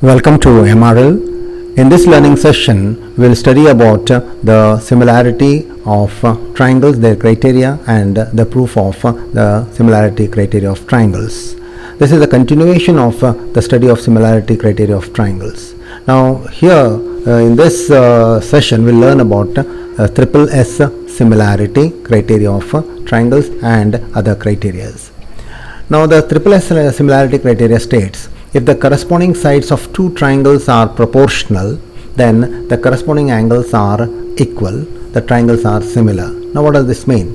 Welcome to MRL. In this learning session, we will study about the similarity of triangles, their criteria, and the proof of the similarity criteria of triangles. This is a continuation of the study of similarity criteria of triangles. Now here in this session, we will learn about SSS similarity criteria of triangles and other criteria. Now the SSS similarity criteria states, if the corresponding sides of two triangles are proportional, then the corresponding angles are equal, the triangles are similar. Now what does this mean?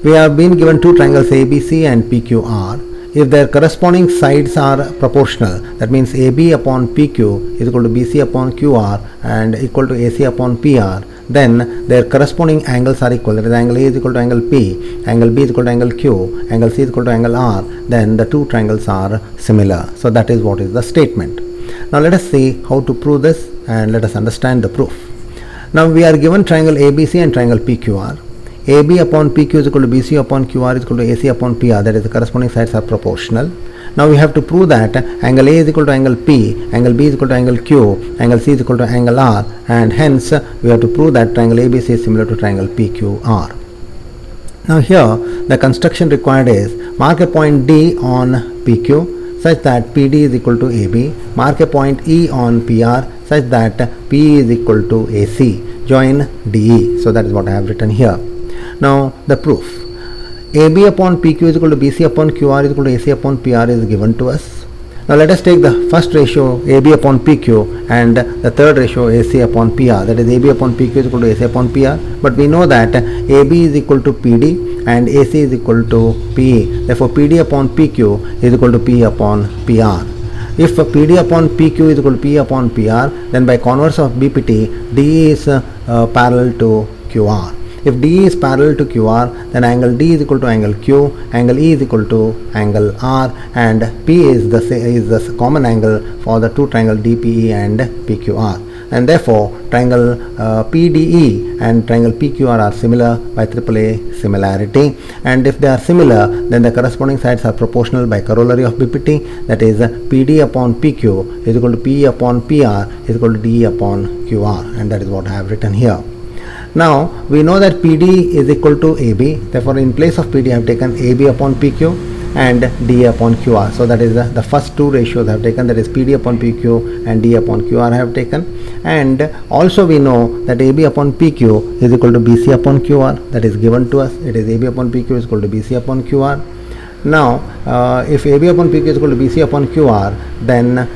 We have been given two triangles ABC and PQR. If their corresponding sides are proportional, that means AB upon PQ is equal to BC upon QR and equal to AC upon PR, then their corresponding angles are equal. That is, angle A is equal to angle P, angle B is equal to angle Q, angle C is equal to angle R, then the two triangles are similar. So that is what is the statement. Now let us see how to prove this and let us understand the proof. Now we are given triangle ABC and triangle PQR. AB upon PQ is equal to BC upon QR is equal to AC upon PR, that is the corresponding sides are proportional. Now we have to prove that angle A is equal to angle P, angle B is equal to angle Q, angle C is equal to angle R, and hence we have to prove that triangle ABC is similar to triangle PQR. Now here the construction required is, mark a point D on PQ such that PD is equal to AB, mark a point E on PR such that PE is equal to AC, join DE. So that is what I have written here. Now the proof. AB upon PQ is equal to BC upon QR is equal to AC upon PR is given to us. Now let us take the first ratio AB upon PQ and the third ratio AC upon PR, that is AB upon PQ is equal to AC upon PR, but we know that AB is equal to PD and AC is equal to PE, therefore PD upon PQ is equal to PE upon PR. If PD upon PQ is equal to PE upon PR, then by converse of BPT, DE is parallel to QR. If DE is parallel to QR, then angle D is equal to angle Q, angle E is equal to angle R, and P is the common angle for the two triangle DPE and PQR. And therefore, triangle PDE and triangle PQR are similar by AAA similarity. And if they are similar, then the corresponding sides are proportional by corollary of BPT. That is, PD upon PQ is equal to PE upon PR is equal to DE upon QR. And that is what I have written here. Now we know that PD is equal to AB, therefore in place of PD I have taken AB upon PQ and DA upon QR. So that is the first two ratios I have taken, that is PD upon PQ and D upon QR I have taken. And also we know that AB upon PQ is equal to BC upon QR, that is given to us. It is AB upon PQ is equal to BC upon QR. Now if AB upon PQ is equal to BC upon QR, then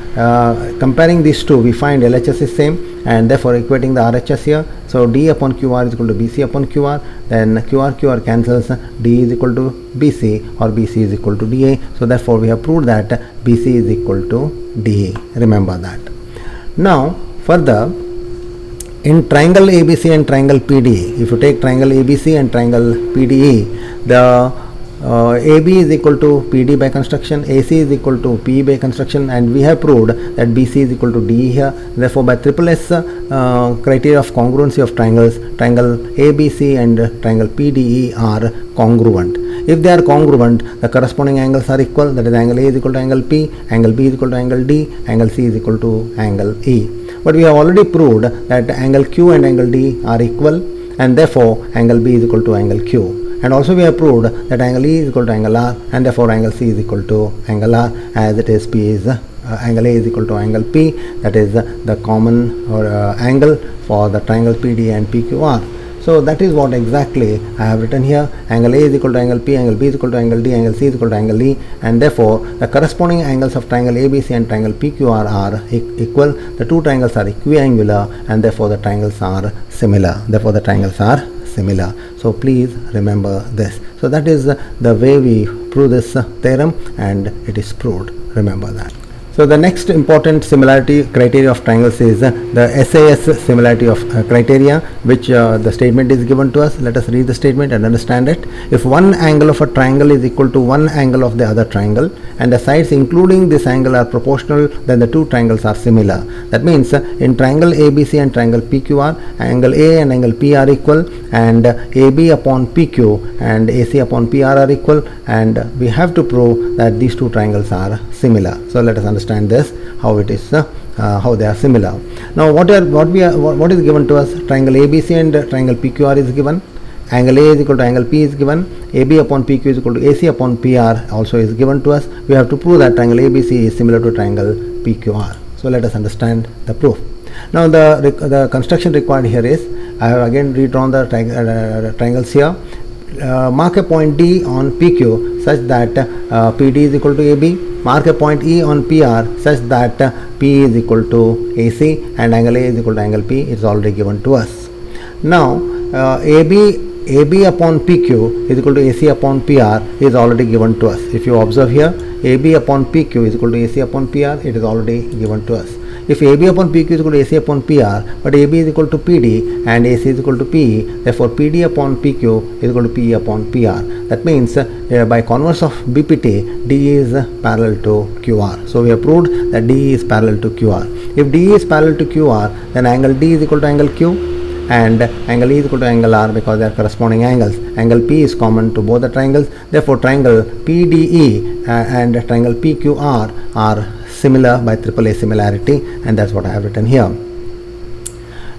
comparing these two we find LHS is same and therefore equating the RHS here. So D upon QR is equal to BC upon QR, then QR cancels, D is equal to BC or BC is equal to DA. So therefore we have proved that BC is equal to DA. Remember that. Now further, in triangle ABC and triangle PDE, if you take triangle ABC and triangle PDE, the AB is equal to PD by construction, AC is equal to PE by construction, and we have proved that BC is equal to DE here. Therefore, by SSS criteria of congruency of triangles, triangle ABC and triangle PDE are congruent. If they are congruent, the corresponding angles are equal, that is, angle A is equal to angle P, angle B is equal to angle D, angle C is equal to angle E. But we have already proved that angle Q and angle D are equal, and therefore angle B is equal to angle Q. And also we have proved that angle E is equal to angle R, and therefore angle C is equal to angle R, as it is P is angle A is equal to angle P, that is the common angle for the triangle PD and PQR. So that is what exactly I have written here. Angle A is equal to angle P, angle B is equal to angle D, angle C is equal to angle E, and therefore the corresponding angles of triangle ABC and triangle PQR are equal. The two triangles are equiangular, and therefore the triangles are similar. Similar. So please remember this. So that is the way we prove this theorem, and it is proved. Remember that. So the next important similarity criteria of triangles is the SAS similarity of criteria, which the statement is given to us. Let us read the statement and understand it. If one angle of a triangle is equal to one angle of the other triangle and the sides including this angle are proportional, then the two triangles are similar. That means in triangle ABC and triangle PQR, angle A and angle P are equal, and AB upon PQ and AC upon PR are equal, and we have to prove that these two triangles are similar. So let us understand this, how it is how they are similar. Now what is given to us? Triangle ABC and triangle PQR is given. Angle A is equal to angle P is given. AB upon PQ is equal to AC upon PR also is given to us. We have to prove that triangle ABC is similar to triangle PQR. So let us understand the proof. Now the construction required here is, I have again redrawn the triangles here. Mark a point D on PQ such that PD is equal to AB. Mark a point E on PR such that P is equal to AC and angle A is equal to angle P. It's already given to us. Now AB upon PQ is equal to AC upon PR is already given to us. If you observe here, AB upon PQ is equal to AC upon PR, it is already given to us. If AB upon PQ is equal to AC upon PR, but AB is equal to PD and AC is equal to PE, therefore PD upon PQ is equal to PE upon PR. That means by converse of BPT, DE is parallel to QR. So we have proved that DE is parallel to QR. If DE is parallel to QR, then angle D is equal to angle Q and angle E is equal to angle R because they are corresponding angles. Angle P is common to both the triangles. Therefore, triangle PDE and triangle PQR are similar by AAA similarity, and that's what I have written here.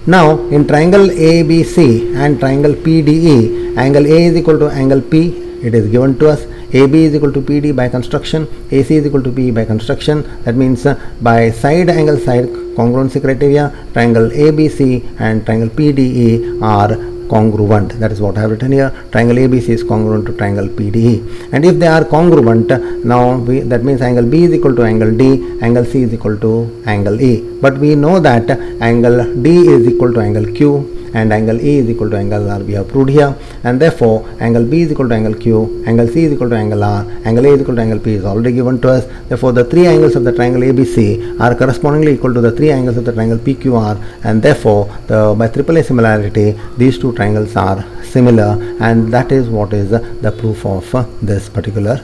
Now, in triangle ABC and triangle PDE, angle A is equal to angle P. It is given to us. AB is equal to PD by construction, AC is equal to PE by construction. That means by side angle side congruency criteria, triangle ABC and triangle PDE are congruent. That is what I have written here. Triangle ABC is congruent to triangle PDE. And if they are congruent, now that means angle B is equal to angle D, angle C is equal to angle E. But we know that angle D is equal to angle Q and angle E is equal to angle R. We have proved here, and therefore angle B is equal to angle Q, angle C is equal to angle R, angle A is equal to angle P is already given to us. Therefore the three angles of the triangle ABC are correspondingly equal to the three angles of the triangle PQR, and therefore by AAA similarity these two triangles are similar, and that is what is the proof of this particular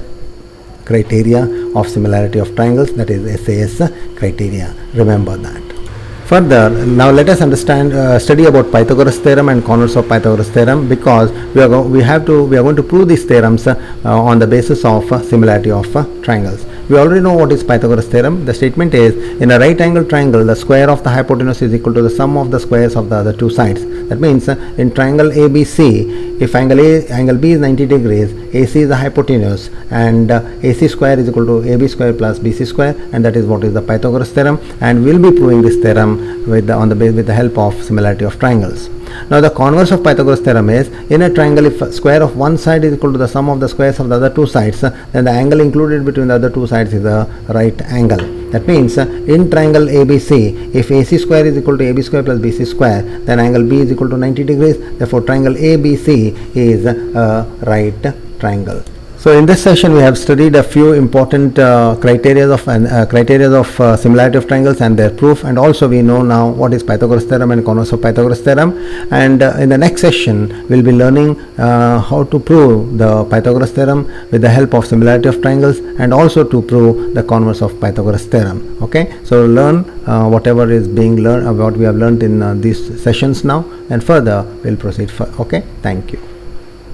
criteria of similarity of triangles, that is SAS criteria. Remember that. Further, now let us study about Pythagoras theorem and Converse of Pythagoras theorem, because we are going to prove these theorems on the basis of similarity of triangles. We already know what is Pythagoras theorem. The statement is, in a right angle triangle, the square of the hypotenuse is equal to the sum of the squares of the other two sides. That means in triangle ABC, if angle B is 90 degrees, AC is the hypotenuse, and AC square is equal to AB square plus BC square, and that is what is the Pythagoras theorem, and we will be proving this theorem with the help of similarity of triangles. Now the converse of Pythagoras theorem is, in a triangle, if square of one side is equal to the sum of the squares of the other two sides, then the angle included between the other two sides is a right angle. That means in triangle ABC, if AC square is equal to AB square plus BC square, then angle B is equal to 90 degrees. Therefore triangle ABC is a right triangle. So in this session we have studied a few important criteria of similarity of triangles and their proof, and also we know now what is Pythagoras theorem and Converse of Pythagoras theorem, and in the next session we will be learning how to prove the Pythagoras theorem with the help of similarity of triangles, and also to prove the Converse of Pythagoras theorem. Okay, so learn whatever is being learned, what we have learned in these sessions now, and further we will proceed. Okay, thank you.